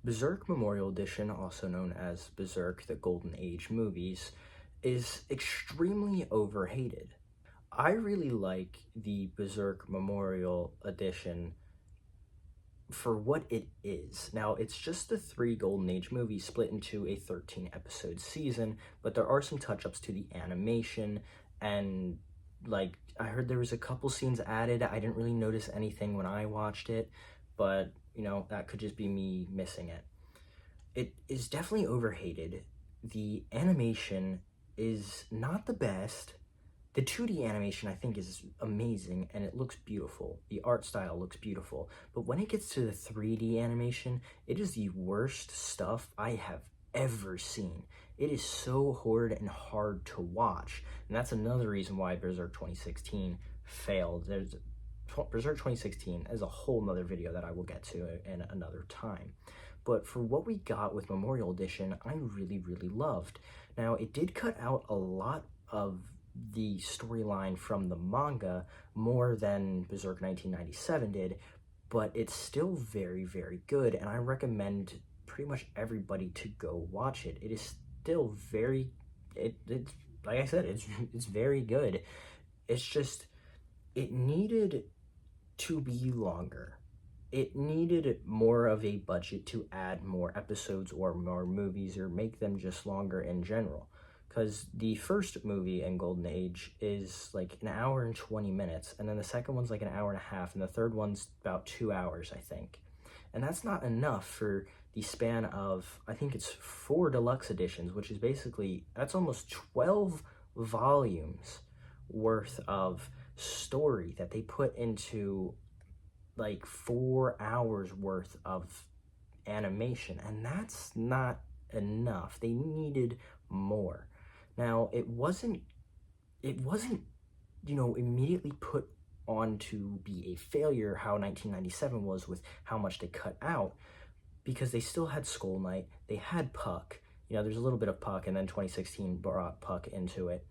Berserk Memorial Edition, also known as Berserk the Golden Age movies, is extremely overhated. I really like the Berserk Memorial Edition for what it is. Now, it's just the 3 Golden Age movies split into a 13 episode season, but there are some touch-ups to the animation, and like, I heard there was a couple scenes added. I didn't really notice anything when I watched it, but you know, that could just be me missing it. It is definitely overhated. The animation is not the best. The 2D animation, I think, is amazing, and it looks beautiful. The art style looks beautiful. But when it gets to the 3D animation, it is the worst stuff I have ever seen. It is so horrid and hard to watch. And that's another reason why Berserk 2016 failed. Berserk 2016 is a whole nother video that I will get to in another time. But for what we got with Memorial Edition, I really, really loved. Now, it did cut out a lot of the storyline from the manga more than Berserk 1997 did, but it's still very, very good, and I recommend pretty much everybody to go watch it. It is still very, it's like I said, it's very good. It's just, it needed to be longer. It needed more of a budget to add more episodes or more movies or make them just longer in general. Because the first movie in Golden Age is like an hour and 20 minutes, and then the second one's like an hour and a half, and the third one's about 2 hours, I think. And that's not enough for the span of, I think it's 4 deluxe editions, which is basically, that's almost 12 volumes worth of story that they put into like 4 hours worth of animation, and that's not enough. They needed more. Now, it wasn't, you know, immediately put on to be a failure how 1997 was with how much they cut out, because they still had Skull Knight, they had Puck, you know, there's a little bit of Puck, and then 2016 brought Puck into it,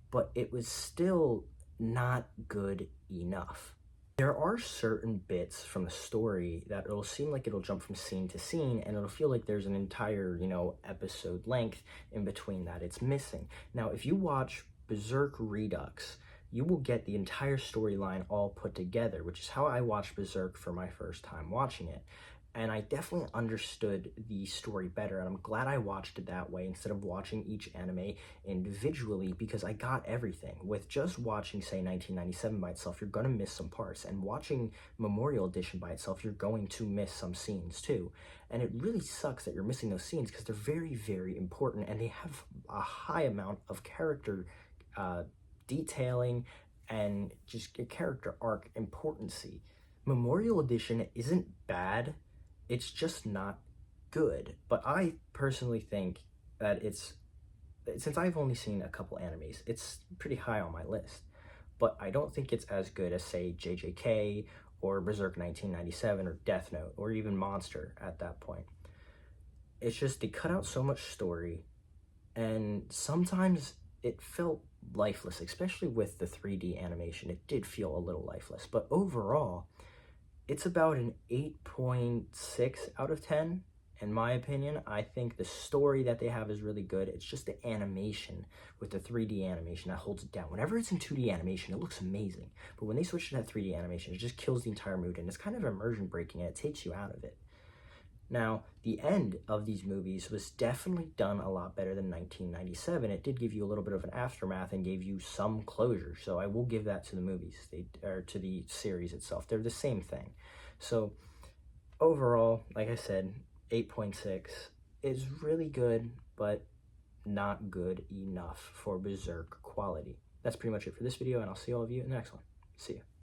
but it was still not good enough. There are certain bits from the story that it'll seem like it'll jump from scene to scene, and it'll feel like there's an entire, you know, episode length in between that it's missing. Now, if you watch Berserk Redux, you will get the entire storyline all put together, which is how I watched Berserk for my first time watching it. And I definitely understood the story better, and I'm glad I watched it that way instead of watching each anime individually, because I got everything. With just watching, say, 1997 by itself, you're going to miss some parts, and watching Memorial Edition by itself, you're going to miss some scenes too. And it really sucks that you're missing those scenes, because they're very, very important, and they have a high amount of character detailing and just a character arc importancy. Memorial Edition isn't bad, it's just not good. But I personally think that it's, since I've only seen a couple animes, it's pretty high on my list. But I don't think it's as good as, say, JJK or Berserk 1997 or Death Note or even Monster at that point. It's just they cut out so much story, and sometimes it felt lifeless, especially with the 3D animation. It did feel a little lifeless, but overall, it's about an 8.6 out of 10, in my opinion. I think the story that they have is really good. It's just the animation with the 3D animation that holds it down. Whenever it's in 2D animation, it looks amazing. But when they switch to that 3D animation, it just kills the entire mood, and it's kind of immersion breaking, and it takes you out of it. Now, the end of these movies was definitely done a lot better than 1997. It did give you a little bit of an aftermath and gave you some closure, so I will give that to the movies, or to the series itself. They're the same thing. So, overall, like I said, 8.6 is really good, but not good enough for Berserk quality. That's pretty much it for this video, and I'll see all of you in the next one. See ya.